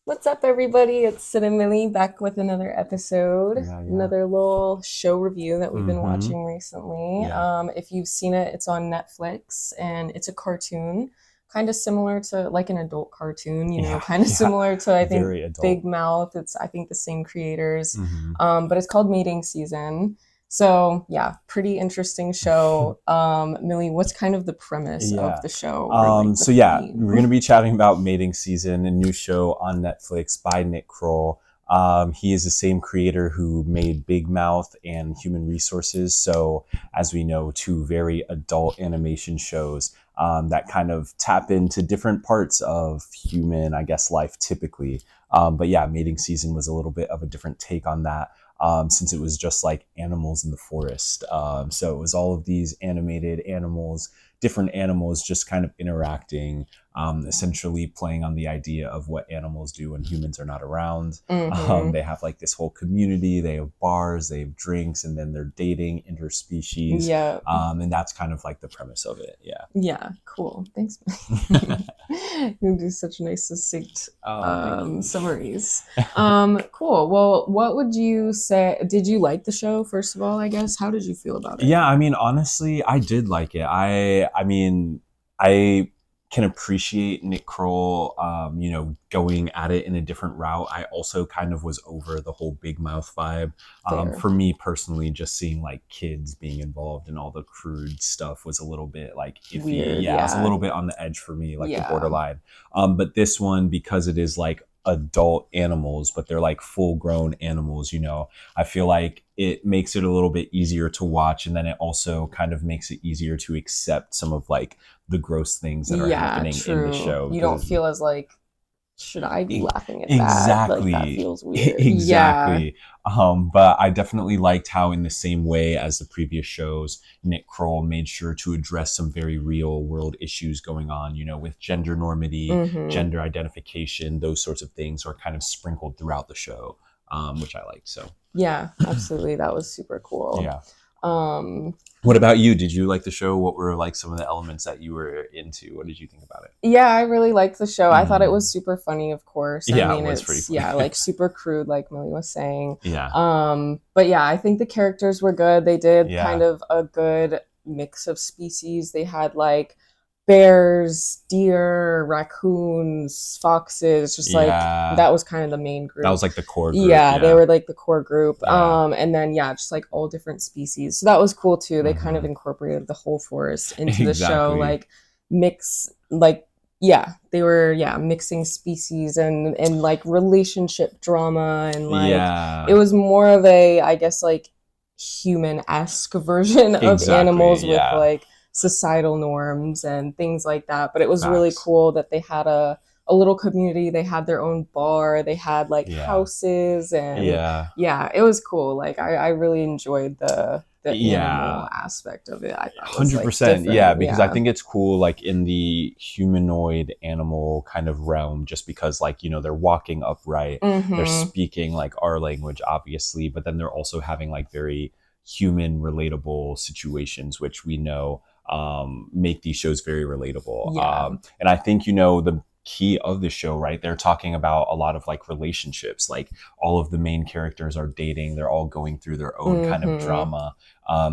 What's up, everybody? It's Sid and Millie back with another episode, Yeah, yeah. another little show review that we've been Mm-hmm. watching recently. Yeah. If you've seen it, it's on Netflix and it's a cartoon, kind of similar to like an adult cartoon, Yeah, kind of yeah. similar to, I think, Very adult. Big Mouth. It's, I think, the same creators, Mm-hmm. but it's called Mating Season. So, yeah, pretty interesting show. Millie, what's kind of the premise of Yeah. the show or like the So yeah, theme? we're gonna be chatting about Mating Season, a new show on Netflix by Nick Kroll. He is the same creator who made Big Mouth and Human Resources. So, as we know, two very adult animation shows that kind of tap into different parts of human, I guess, life typically. But yeah, Mating Season was a little bit of a different take on that. Since it was just like animals in the forest. So it was all of these animated animals, different animals just kind of interacting, essentially playing on the idea of what animals do when humans are not around. Mm-hmm. They have like this whole community, they have bars, they have drinks, and then they're dating interspecies. Yeah. And that's kind of like the premise of it. Yeah. Yeah, cool. Thanks. You do such nice, succinct Oh, thank you. summaries. Cool. Well, what would you say? Did you like the show, first of all, I guess? How did you feel about it? Yeah, I mean, honestly, I did like it. I mean, I can appreciate Nick Kroll, going at it in a different route. I also kind of was over the whole Big Mouth vibe. Fair. For me personally, just seeing like kids being involved in all the crude stuff was a little bit like iffy. Weird. Yeah, it was a Yeah. little bit on the edge for me, like the Yeah. borderline. But this one, because it is like adult animals, but they're like full grown animals, I feel like it makes it a little bit easier to watch, and then it also kind of makes it easier to accept some of like the gross things that are Yeah, happening in the true. show You don't because feel as like, should I be laughing at that? Like, that exactly. feels weird. Yeah. Exactly. But I definitely liked how, in the same way as the previous shows, Nick Kroll made sure to address some very real world issues going on, with gender normity, Mm-hmm. gender identification, those sorts of things are kind of sprinkled throughout the show, which I like. So, Yeah, absolutely. That was super cool. yeah. Um, What about you? Did you like the show? What were like some of the elements that you were into? What did you think about it? Yeah, I really liked the show. I thought it was Mm. super funny, of course. I Yeah, it mean, was pretty it's funny. yeah, like super crude, like Millie was saying. Yeah. But yeah, I think the characters were good. They did kind Yeah. of a good mix of species. They had like bears, deer, raccoons, foxes, just like Yeah. that was kind of the main That group. was like the core group. Yeah, they Yeah. were like the core group. Yeah. And then yeah, just like all different species. So that was cool too. They kind of Hmm. incorporated the whole forest into the show, Exactly. like mix like yeah, they were yeah, mixing species and like relationship drama and like it Yeah. was more of a I guess like human-esque version of Exactly. animals with Yeah. like societal norms and things like that. But it was really Facts. cool that they had a little community. They had their own bar. They had like Yeah. houses and Yeah. yeah, it was cool. Like I really enjoyed the animal Yeah. aspect of it. I thought was like 100%. Yeah, different. because I Yeah. think it's cool, like in the humanoid animal kind of realm, just because, like, they're walking upright, they're Mm-hmm. speaking like our language, obviously, but then they're also having like very human, relatable situations, which we know make these shows very relatable. Yeah. And I think, the key of the show, right? They're talking about a lot of like relationships, like all of the main characters are dating, they're all going through their own kind of Mm-hmm. drama.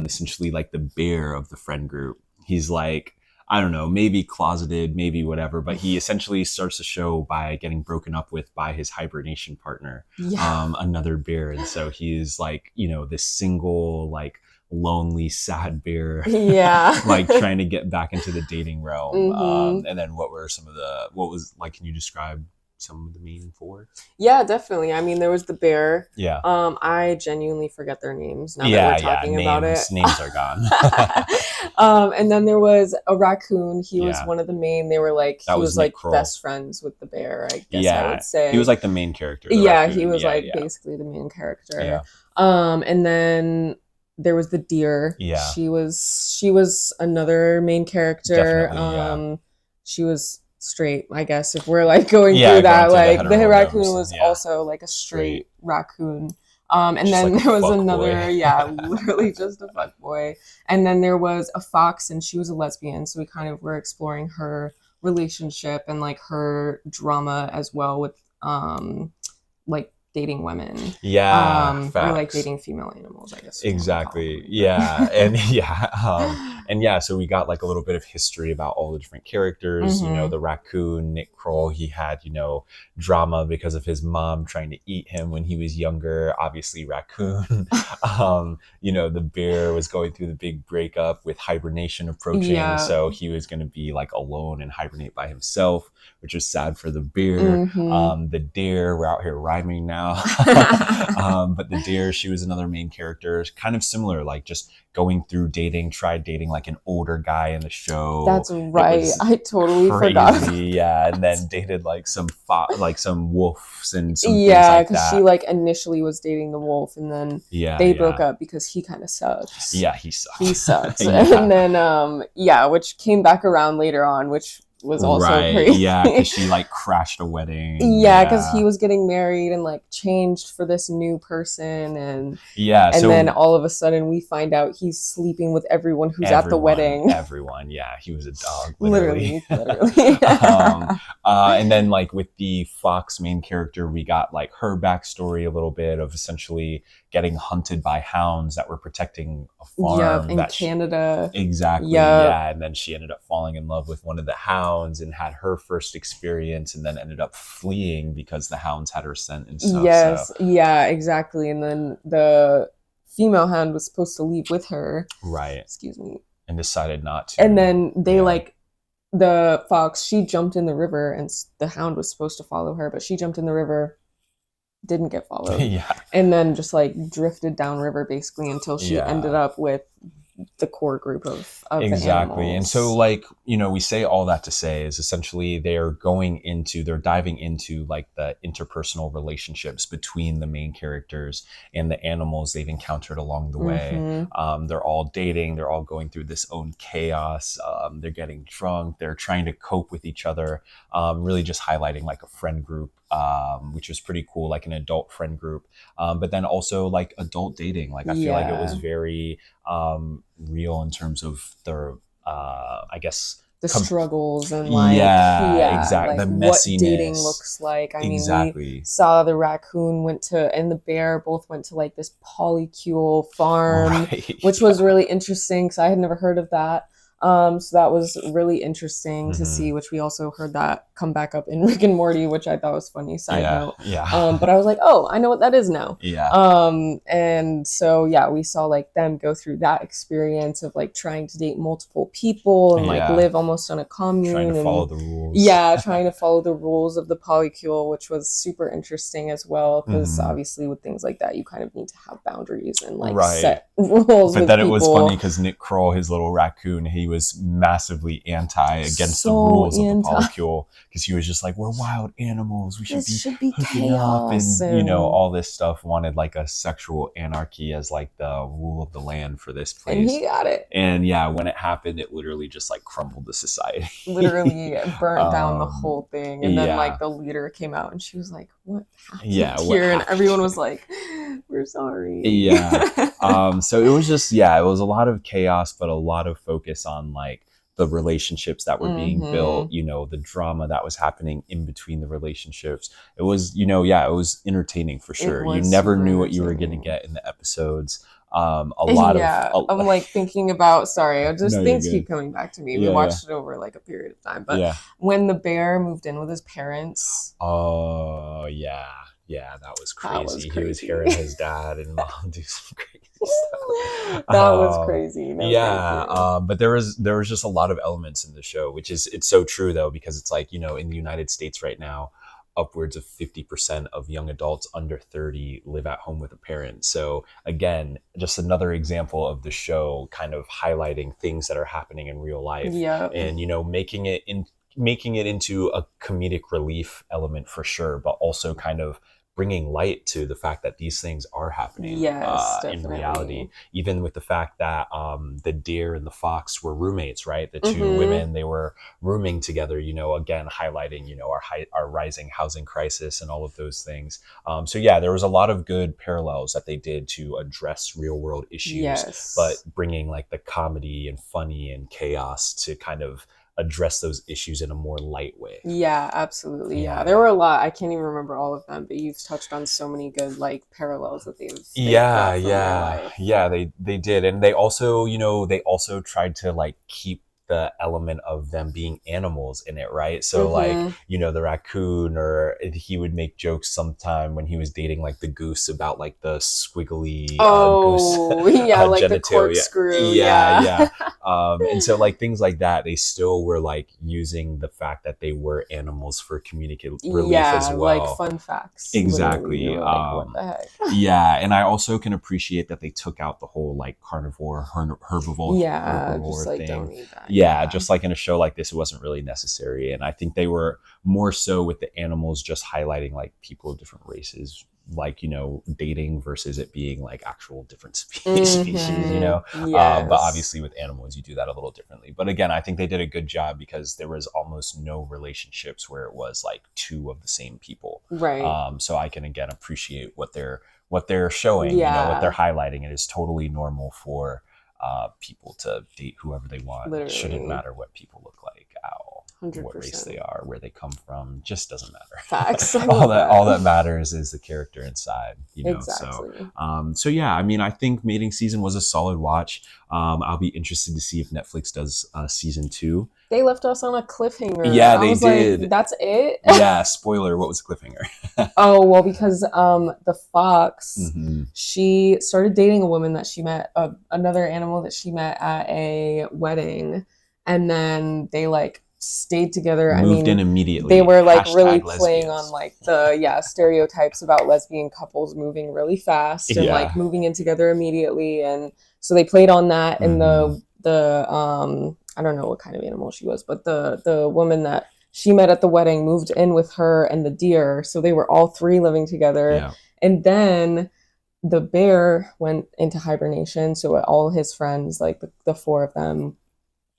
Essentially like the bear of the friend group. He's like, I don't know, maybe closeted, maybe whatever, but he essentially starts the show by getting broken up with by his hibernation partner, Yeah. another bear. And so he's like, this single, like lonely, sad bear, Yeah. like trying to get back into the dating realm. Mm-hmm. And then what was like, can you describe some of the main four? Yeah, definitely. I mean, there was the bear. Yeah. I genuinely forget their names now that we're Yeah. talking about it. Names are gone. And then there was a raccoon. He was Yeah. one of the main. They were like That he was was Nick like Kroll. best friends with the bear. I guess I Yeah. would say He was like the main character. The yeah, he raccoon. was Yeah. like Yeah. basically the main character. Yeah. And then there was the deer. Yeah. She was another main character. Definitely. Yeah. She was straight, I guess, if we're like going Yeah, through going that. through the Like the raccoon heteronorms. was Yeah. also like a straight Straight. raccoon. And Just then like a there was fuck another, boy. yeah, literally just a fuck boy. And then there was a fox, and she was a lesbian. So we kind of were exploring her relationship and like her drama as well with like dating women, Yeah, or like facts. dating female animals, I guess you want to call Exactly. them. Yeah. And and yeah, so we got like a little bit of history about all the different characters. You know, Hmm. the raccoon, Nick Kroll, he had, drama because of his mom trying to eat him when he was younger. Obviously, raccoon. The bear was going through the big breakup with hibernation approaching. Yeah. So he was going to be like alone and hibernate by himself, which was sad for the bear. Hmm. The deer, we're out here rhyming now. But the deer, she was another main character, kind of similar, like just going through dating, tried dating like an older guy in the show. That's It right. was I totally forgot about crazy, yeah, and that. then dated like some wolves and some things Yeah, like because she that. like initially was dating the wolf, and then Yeah, they broke yeah, up because he kind of sucks. yeah. He He sucked. sucks. And Yeah, then yeah, which came back around later on, which was also right. Yeah, because crazy. she like crashed a wedding. Yeah, because he Yeah, was getting married and like changed for this new person, yeah. and then So all of a sudden we find out he's sleeping with everyone who's at the everyone, wedding. everyone. Yeah, he was a dog, literally. Literally, literally. um, and then like with the Fox main character, we got like her backstory a little bit of essentially getting hunted by hounds that were protecting a Yep, farm in that she, Canada. exactly, Yep. yeah. And then she ended up falling in love with one of the hounds and had her first experience, and then ended up fleeing because the hounds had her scent and stuff. So Yes, yeah, exactly. And then the female hound was supposed to leave with her. right, Excuse me. and decided not And to. then they Yeah, like the fox, she jumped in the river and the hound was supposed to follow her, but she jumped in the river, didn't get followed, yeah. and then just like drifted downriver basically until she ended Yeah. up with the core group of the Exactly. And so, animals. like, we say all that to say is essentially they're diving into like the interpersonal relationships between the main characters and the animals they've encountered along the way. Mm-hmm. They're all dating, they're all going through this own chaos. They're getting drunk, they're trying to cope with each other, really just highlighting like a friend group. Which was pretty cool, like an adult friend group, but then also like adult dating. Like I feel like it was Yeah, very real in terms of their, I guess, the struggles and like, yeah, yeah, exact like the what dating messiness, looks like. I mean, we exactly, saw the raccoon went to and the bear both went to like this polycule farm, right, which yeah, was really interesting because I had never heard of that. So that was really interesting to hmm, see, which we also heard that come back up in Rick and Morty, which I thought was funny. Side yeah, note. yeah, But I was like, oh, I know what that is now. yeah, And so yeah, we saw like them go through that experience of like trying to date multiple people and like yeah, live almost on a trying to commune, follow and the rules, yeah, trying to follow the rules of the polycule, which was super interesting as well because hmm, obviously with things like that you kind of need to have boundaries and like right. set rules But with then it was funny people. because Nick Kroll, his little raccoon, he was massively anti against the So rules of the anti. polycule because he was just like, we're wild animals, we should This be should be hooking up, chaos, and and all this stuff. Wanted like a sexual anarchy as like the rule of the land for this he place. got it. And yeah, when it happened, it literally just like crumbled the society. Literally burnt down the um, whole thing, and then like yeah, the leader came out and she was like, what yeah, happened what here? And everyone happened? was like, we're sorry. Yeah. So it was just, yeah, it was a lot of chaos, but a lot of focus on like the relationships that were being built, Hmm. the drama that was happening in between the relationships. It was, yeah, it was entertaining for It sure. You was never super knew what you were going to entertaining. get in the episodes. A lot of, Yeah, I'm like thinking about, sorry, just no, you're things good. keep coming back to me. We Yeah, yeah, watched it over like a period of time, but yeah. when the bear moved in with his parents, Oh, yeah. Yeah, that was that was crazy. He was crazy. hearing his dad and mom do some crazy stuff. That was crazy. No, thank Yeah, you. but there was just a lot of elements in the show, which is it's so true though, because it's like, in the United States right now, upwards of 50% of young adults under 30 live at home with a parent. So again, just another example of the show kind of highlighting things that are happening in real life, Yep. and making it into a comedic relief element for sure, but also kind of bringing light to the fact that these things are happening Yes, in reality. definitely. Even with the fact that the deer and the fox were roommates, right? The two Mm-hmm. women, they were rooming together. Again highlighting our rising housing crisis and all of those things. So yeah, there was a lot of good parallels that they did to address real world issues, but Yes. bringing like the comedy and funny and chaos to kind of address those issues in a more light way. Yeah, absolutely. Yeah, Yeah. there were a lot. I can't even remember all of them, but you've touched on so many good like parallels that they've Yeah, brought from real yeah, life. yeah. They did, and they also, they also tried to like keep the element of them being animals in it, right? So like, Mm-hmm. the raccoon, or he would make jokes sometime when he was dating like the goose about like the squiggly goose Oh, yeah, like the genitalia. corkscrew. Yeah, Yeah. yeah. And so like things like that, they still were like using the fact that they were animals for comedic relief as Yeah, like well. fun facts. Literally, we Exactly. were like, what the heck? Yeah, and I also can appreciate that they took out the whole like carnivore, Yeah, just herbivore like don't thing. need that. Yeah, Yeah. just like in a show like this, it wasn't really necessary, and I think they were more so with the animals, just highlighting like people of different races, like dating versus it being like actual different species. But Yes. obviously with animals, you do that a little differently. But again, I think they did a good job because there was almost no relationships where it was like two of the same people. Right. So I can again appreciate what they're showing, what they're Yeah. highlighting. It is totally normal for people to date whoever they want. It shouldn't Literally. matter what people look like, what race they 100%. are, where they come from. Just doesn't Facts. I matter. all love that all that. that matters is the character inside. So Exactly. so yeah, I mean, I think Mating Season was a solid watch. I'll be interested to see if Netflix does season 2. They left us on a cliffhanger. Yeah, I they was like, did. that's it? Yeah, spoiler. What was the cliffhanger? Oh, well, because the fox, Mm-hmm. she started dating a woman that she met, another animal that she met at a wedding, and then they like stayed together. I Moved in mean, they immediately. were like really Hashtag playing on lesbians. like the stereotypes about lesbian couples moving really fast and Yeah. like moving in together immediately, and so they played on that. And Mm-hmm. the I don't know what kind of animal she was, but the woman that she met at the wedding moved in with her and the deer, so they were all three living together. Yeah. And then the bear went into hibernation, so all his friends, like the four of them,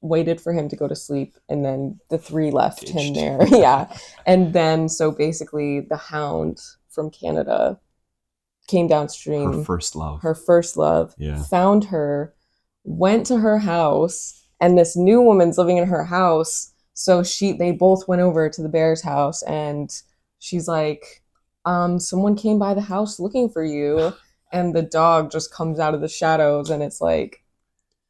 waited for him to go to sleep, and then the three left him Ditched. there. Yeah. And then so basically the hound from Canada came Her downstream, first love. her first love, Yeah. found her, went to her house, and this new woman's living in her house. So they both went over to the bear's house, and she's like, someone came by the house looking for you. And the dog just comes out of the shadows, and it's like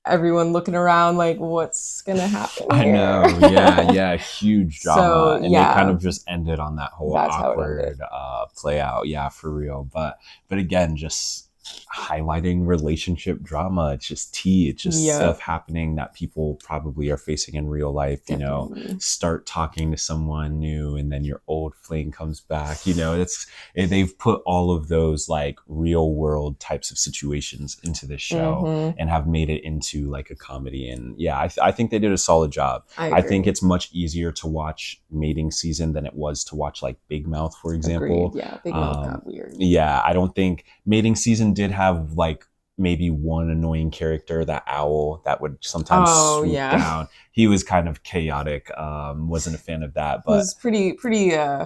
everyone looking around like, what's gonna happen I here? know. Yeah, yeah. Huge drama. So And they kind yeah, of just ended on that whole that's how it ended. awkward play out. Yeah, for real. But again, just highlighting relationship drama. It's just tea. It's just Yeah, stuff happening that people probably are facing in real life. definitely. Start talking to someone new and then your old flame comes back. They've put all of those like real world types of situations into this show Mm-hmm. and have made it into like a comedy. And yeah, I think they did a solid job. I think it's much easier to watch Mating Season than it was to watch like Big Mouth, for example. Agreed. Yeah, Big Mouth got weird. Yeah, I don't think Mating Season did have like maybe one annoying character, that owl that would sometimes swoop down. He was kind of chaotic. Wasn't a fan of that, but he was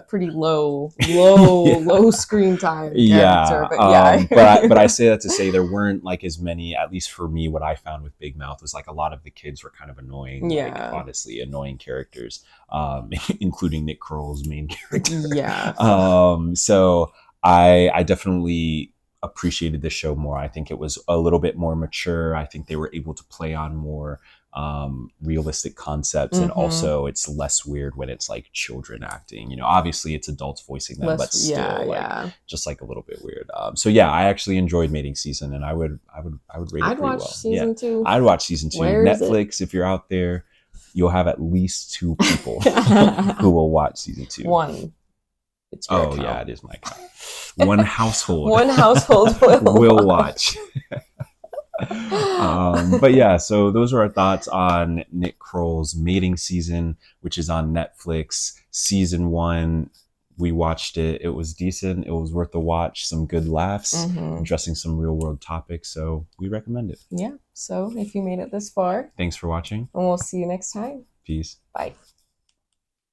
pretty low screen time character. Yeah, But yeah, but I say that to say there weren't like as many. At least for me, what I found with Big Mouth was like a lot of the kids were kind of annoying. Yeah. Like honestly, annoying characters, including Nick Kroll's main character. Yeah. So I definitely appreciated the show more. I think it was a little bit more mature. I think they were able to play on more realistic concepts, and also it's less weird when it's like children acting. Obviously it's adults voicing them, but still just like a little bit weird. So yeah, I actually enjoyed Mating Season, and I would rate it I'd pretty watch well. season 2. I'd watch season 2. Where is Netflix, if you're out there, you'll have at least 2 people who will watch season 2. One. It's your account. Yeah, it is my account. One household. One household will watch. But yeah, so those are our thoughts on Nick Kroll's Mating Season, which is on Netflix. Season 1, we watched it. It was decent. It was worth a watch. Some good laughs, addressing some real world topics. So we recommend it. Yeah. So if you made it this far, thanks for watching. and we'll see you next time. Peace. Bye.